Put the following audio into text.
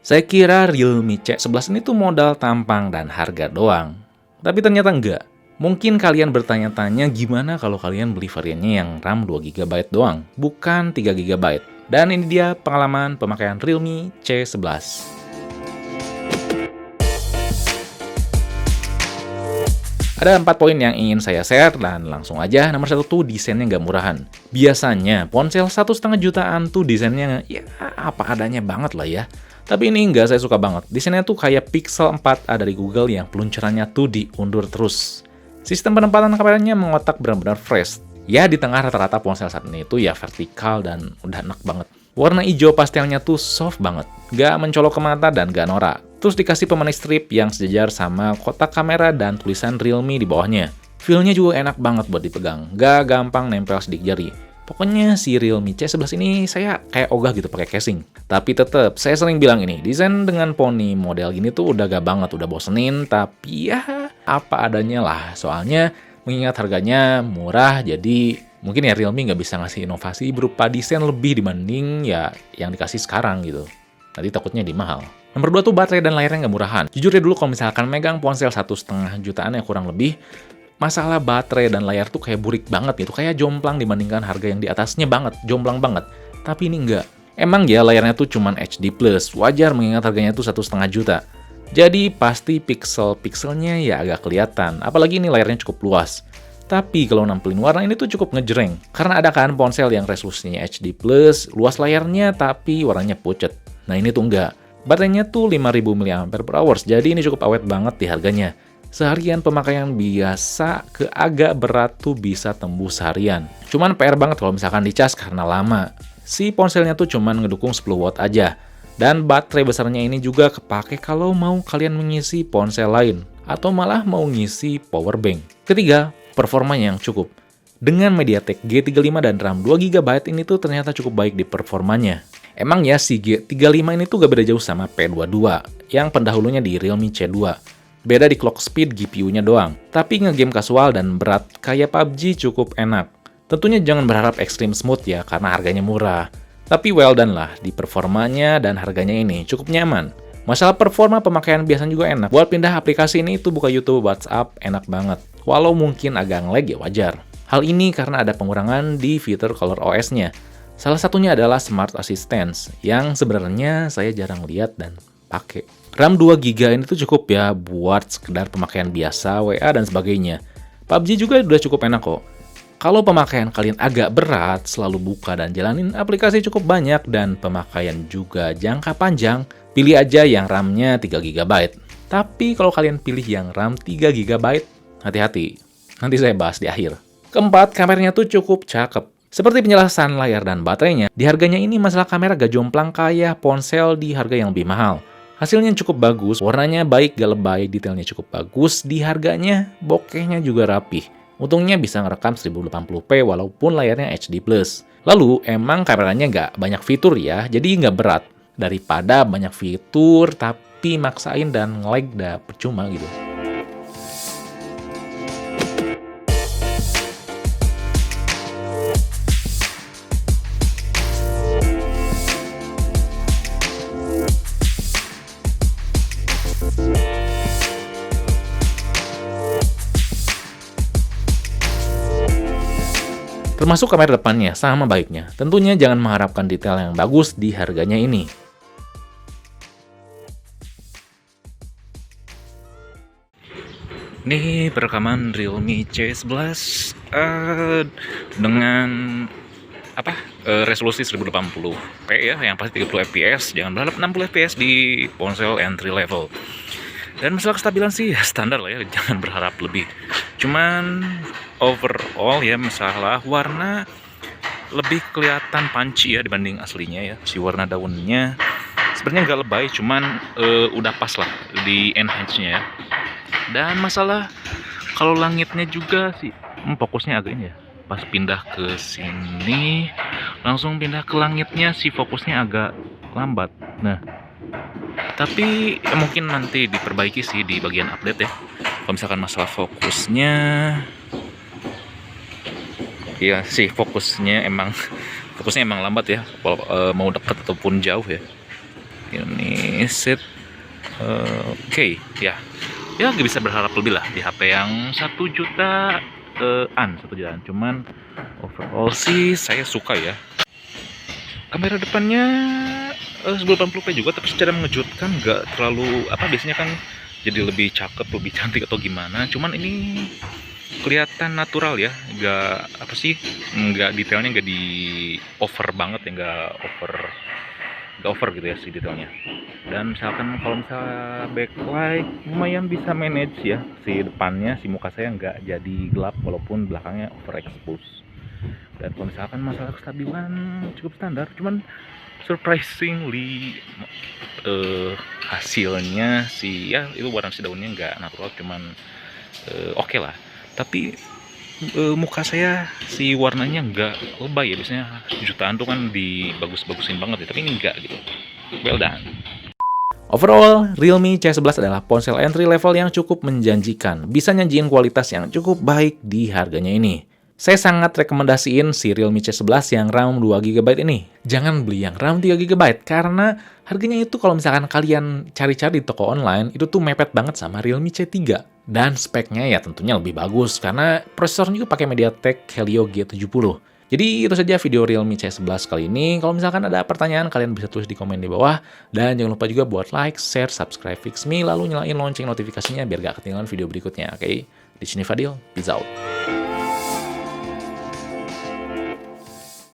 Saya kira Realme C11 ini tuh modal tampang dan harga doang. Tapi ternyata enggak. Mungkin kalian bertanya-tanya gimana kalau kalian beli variannya yang RAM 2 GB doang, bukan 3 GB. Dan ini dia pengalaman pemakaian Realme C11. Ada 4 poin yang ingin saya share dan langsung aja. Nomor 1 tuh desainnya nggak murahan. Biasanya ponsel 1,5 jutaan tuh desainnya ya apa adanya banget lah ya. Tapi ini enggak, saya suka banget. Desainnya tuh kayak Pixel 4a dari Google yang peluncurannya tuh diundur terus. Sistem penempatan kameranya mengotak benar-benar fresh. Ya di tengah rata-rata ponsel saat ini itu ya vertikal dan udah enak banget. Warna hijau pastelnya tuh soft banget, nggak mencolok ke mata dan nggak norak. Terus dikasih pemanis strip yang sejajar sama kotak kamera dan tulisan Realme di bawahnya. Feel-nya juga enak banget buat dipegang, nggak gampang nempel sidik jari. Pokoknya si Realme C11 ini saya kayak ogah gitu pakai casing. Tapi tetep, saya sering bilang ini, desain dengan poni model gini tuh udah gak banget, udah bosenin, tapi ya apa adanya lah. Soalnya mengingat harganya murah, jadi mungkin ya Realme nggak bisa ngasih inovasi berupa desain lebih dibanding ya yang dikasih sekarang gitu. Tadi takutnya di mahal. Nomor 2 tuh baterai dan layarnya nggak murahan. Jujur ya dulu kalau misalkan megang ponsel 1,5 jutaan ya kurang lebih, masalah baterai dan layar tuh kayak burik banget gitu, kayak jomplang dibandingkan harga yang di atasnya banget, jomplang banget. Tapi ini enggak. Emang ya layarnya tuh cuman HD+, wajar mengingat harganya tuh 1,5 juta. Jadi pasti pixel-pixelnya ya agak kelihatan, apalagi ini layarnya cukup luas. Tapi kalau nampilin warna ini tuh cukup ngejreng, karena ada kan ponsel yang resolusinya HD+, luas layarnya tapi warnanya pucet. Nah ini tuh enggak. Baterainya tuh 5000 mAh, jadi ini cukup awet banget di harganya. Seharian pemakaian biasa ke agak berat tuh bisa tembus seharian. Cuman PR banget kalau misalkan dicas karena lama. Si ponselnya tuh cuman ngedukung 10 watt aja. Dan baterai besarnya ini juga kepake kalau mau kalian mengisi ponsel lain. Atau malah mau ngisi power bank. Ketiga, performanya yang cukup. Dengan MediaTek G35 dan RAM 2 GB ini tuh ternyata cukup baik di performanya. Emang ya si G35 ini tuh gak beda jauh sama P22 yang pendahulunya di Realme C2. Beda di clock speed GPU-nya doang. Tapi ngegame kasual dan berat kayak PUBG cukup enak. Tentunya jangan berharap ekstrim smooth ya, karena harganya murah. Tapi well done lah, di performanya dan harganya ini cukup nyaman. Masalah performa pemakaian biasanya juga enak. Buat pindah aplikasi ini tuh buka YouTube, WhatsApp, enak banget. Walau mungkin agak nge-lag ya wajar. Hal ini karena ada pengurangan di fitur Color OS-nya. Salah satunya adalah Smart Assistance, yang sebenarnya saya jarang lihat dan pakai. RAM 2 GB ini tuh cukup ya buat sekedar pemakaian biasa, WA dan sebagainya. PUBG juga udah cukup enak kok. Kalau pemakaian kalian agak berat, selalu buka dan jalanin aplikasi cukup banyak dan pemakaian juga jangka panjang, pilih aja yang RAM-nya 3 GB. Tapi kalau kalian pilih yang RAM 3 GB, hati-hati. Nanti saya bahas di akhir. Keempat, kameranya tuh cukup cakep. Seperti penjelasan layar dan baterainya, di harganya ini masalah kamera gak jomplang kayak ponsel di harga yang lebih mahal. Hasilnya cukup bagus, warnanya baik gak lebay, detailnya cukup bagus, di harganya bokehnya juga rapih. Untungnya bisa ngerekam 1080p walaupun layarnya HD+. Lalu, emang kameranya nggak banyak fitur ya, jadi nggak berat. Daripada banyak fitur tapi maksain dan nge-lag dah percuma gitu. Termasuk kamera depannya, sama baiknya. Tentunya jangan mengharapkan detail yang bagus di harganya ini. Ini perekaman Realme C11 dengan resolusi 1080p ya, yang pasti 30 fps. Jangan berharap 60 fps di ponsel entry level. Dan masalah kestabilan sih ya standar lah ya, jangan berharap lebih. Cuman overall ya masalah warna lebih kelihatan punchy ya dibanding aslinya ya. Si warna daunnya sebenarnya nggak lebay, cuman udah pas lah di enhance-nya ya. Dan masalah kalau langitnya juga sih fokusnya agak ini ya. Pas pindah ke sini langsung pindah ke langitnya si fokusnya agak lambat. Nah, tapi ya mungkin nanti diperbaiki sih di bagian update ya. Kalau misalkan masalah fokusnya, iya sih fokusnya emang lambat ya. Mau dekat ataupun jauh ya. Ini set oke, ya. Ya nggak bisa berharap lebih lah di HP yang 1 jutaan. Cuman overall sih saya suka ya. Kamera depannya 1080p juga, tapi secara mengejutkan, nggak terlalu apa, biasanya kan jadi lebih cakep, lebih cantik atau gimana. Cuman ini kelihatan natural ya, nggak apa sih, nggak detailnya nggak di over banget ya, nggak over gitu ya si detailnya. Dan misalkan kalau misalnya backlight lumayan bisa manage ya, si depannya, si muka saya nggak jadi gelap walaupun belakangnya overexpose. Dan kalau misalkan masalah kestabilan cukup standar, cuman surprisingly hasilnya sih ya itu warna si daunnya nggak natural, cuman oke lah. Tapi muka saya si warnanya nggak lebay ya, biasanya jutaan tuh kan dibagus-bagusin banget ya, tapi ini enggak gitu. Well done. Overall, Realme C11 adalah ponsel entry level yang cukup menjanjikan, bisa nyajiin kualitas yang cukup baik di harganya ini. Saya sangat rekomendasiin si Realme C11 yang RAM 2GB ini. Jangan beli yang RAM 3GB, karena harganya itu kalau misalkan kalian cari-cari di toko online, itu tuh mepet banget sama Realme C3. Dan speknya ya tentunya lebih bagus, karena prosesornya juga pakai MediaTek Helio G70. Jadi itu saja video Realme C11 kali ini. Kalau misalkan ada pertanyaan, kalian bisa tulis di komen di bawah. Dan jangan lupa juga buat like, share, subscribe Fixme, lalu nyalain lonceng notifikasinya biar gak ketinggalan video berikutnya, oke? Di sini Fadil, peace out.